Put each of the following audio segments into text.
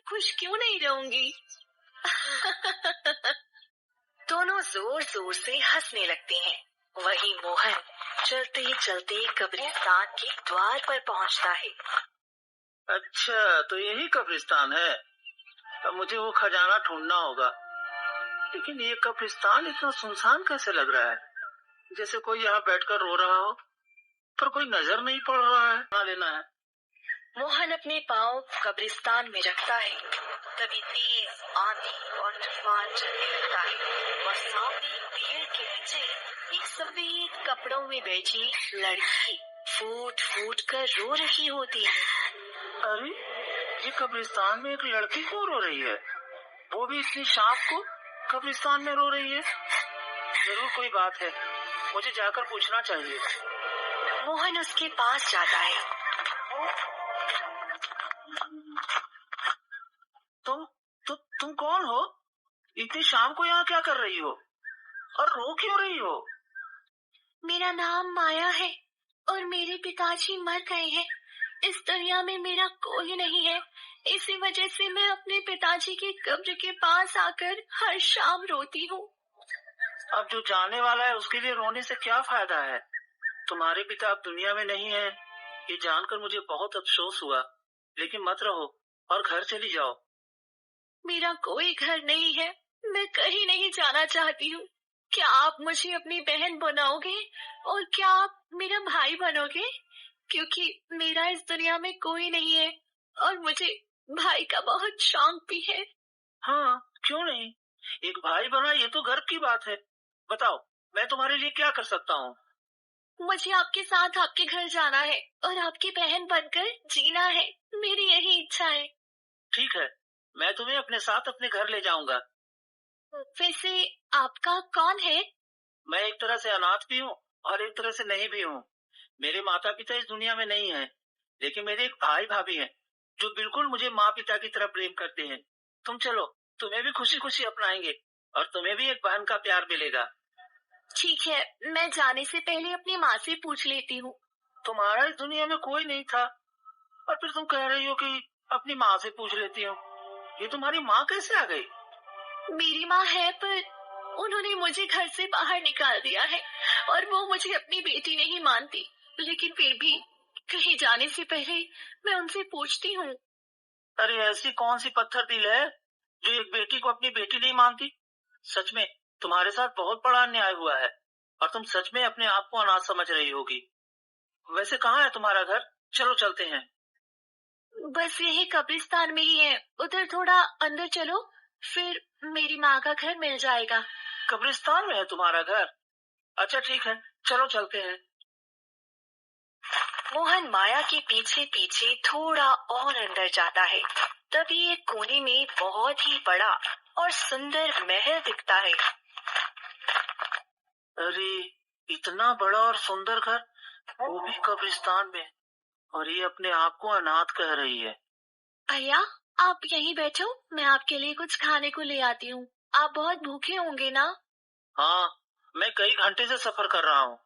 खुश क्यों नहीं रहूंगी? दोनों जोर जोर से हंसने लगती हैं। वही मोहन चलते चलते कब्रिस्तान के द्वार पर पहुंचता है। अच्छा, तो यही कब्रिस्तान है। अब मुझे वो खजाना ढूंढना होगा। लेकिन ये कब्रिस्तान इतना सुनसान कैसे लग रहा है, जैसे कोई यहाँ बैठकर रो रहा हो, पर कोई नजर नहीं पड़ रहा है। ना लेना है। मोहन अपने पाँव कब्रिस्तान में रखता है। तभी तेज आंधी और तूफान चलने लगता है और सामने पेड़ के नीचे एक सफेद कपड़ों में बैठी लड़की फूट फूट कर रो रही होती है। अरे, ये कब्रिस्तान में एक लड़की को रो रही है, वो भी इतनी शाम को कब्रिस्तान में रो रही है। जरूर कोई बात है, मुझे जाकर पूछना चाहिए। मोहन उसके पास जाता है। तुम कौन हो? इतनी शाम को यहाँ क्या कर रही हो और रो क्यों रही हो? मेरा नाम माया है और मेरे पिताजी मर गए हैं। इस दुनिया में मेरा कोई नहीं है। इसी वजह से मैं अपने पिताजी की कब्र के पास आकर हर शाम रोती हूँ। अब जो जाने वाला है उसके लिए रोने से क्या फायदा है? तुम्हारे पिता अब दुनिया में नहीं है, ये जानकर मुझे बहुत अफसोस हुआ। लेकिन मत रहो और घर चली जाओ। मेरा कोई घर नहीं है, मैं कहीं नहीं जाना चाहती हूँ। क्या आप मुझे अपनी बहन बनाओगे और क्या आप मेरा भाई बनोगे? क्योंकि मेरा इस दुनिया में कोई नहीं है और मुझे भाई का बहुत शौक भी है। हाँ, क्यों नहीं? एक भाई बना, ये तो गर्व की बात है। बताओ, मैं तुम्हारे लिए क्या कर सकता हूँ? मुझे आपके साथ आपके घर जाना है और आपकी बहन बनकर जीना है। मेरी यही इच्छा है। ठीक है, मैं तुम्हें अपने साथ अपने घर ले जाऊंगा। वैसे आपका कौन है? मैं एक तरह से अनाथ भी हूँ और एक तरह से नहीं भी हूँ। मेरे माता पिता इस दुनिया में नहीं है, लेकिन मेरे एक भाई भाभी हैं जो बिल्कुल मुझे माँ पिता की तरह प्रेम करते हैं। तुम चलो, तुम्हें भी खुशी खुशी अपनाएंगे और तुम्हें भी एक बहन का प्यार मिलेगा। ठीक है, मैं जाने से पहले अपनी माँ से पूछ लेती हूँ। तुम्हारा इस दुनिया में कोई नहीं था और फिर तुम कह रही हो कि अपनी माँ से पूछ लेती हो। ये तुम्हारी माँ कैसे आ गई? मेरी माँ है, पर उन्होंने मुझे घर से बाहर निकाल दिया है और वो मुझे अपनी बेटी नहीं मानती। लेकिन फिर भी कहीं जाने से पहले मैं उनसे पूछती हूँ। अरे, ऐसी कौन सी पत्थर दिल है जो एक बेटी को अपनी बेटी नहीं मानती? सच में तुम्हारे साथ बहुत बड़ा अन्याय हुआ है और तुम सच में अपने आप को अनाथ समझ रही होगी। वैसे कहाँ है तुम्हारा घर? चलो चलते हैं। बस यही कब्रिस्तान में ही है, उधर थोड़ा अंदर चलो, फिर मेरी माँ का घर मिल जाएगा। कब्रिस्तान में है तुम्हारा घर? अच्छा ठीक है, चलो चलते हैं। मोहन माया के पीछे पीछे थोड़ा और अंदर जाता है। तभी एक कोने में बहुत ही बड़ा और सुंदर महल दिखता है। अरे, इतना बड़ा और सुंदर घर, वो भी कब्रिस्तान में, और ये अपने आप को अनाथ कह रही है। भैया, आप यहीं बैठो, मैं आपके लिए कुछ खाने को ले आती हूँ। आप बहुत भूखे होंगे ना? हाँ, मैं कई घंटे से सफर कर रहा हूँ,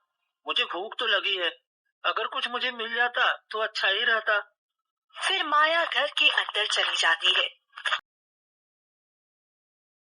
मुझे भूख तो लगी है। अगर कुछ मुझे मिल जाता तो अच्छा ही रहता। फिर माया घर के अंदर चली जाती है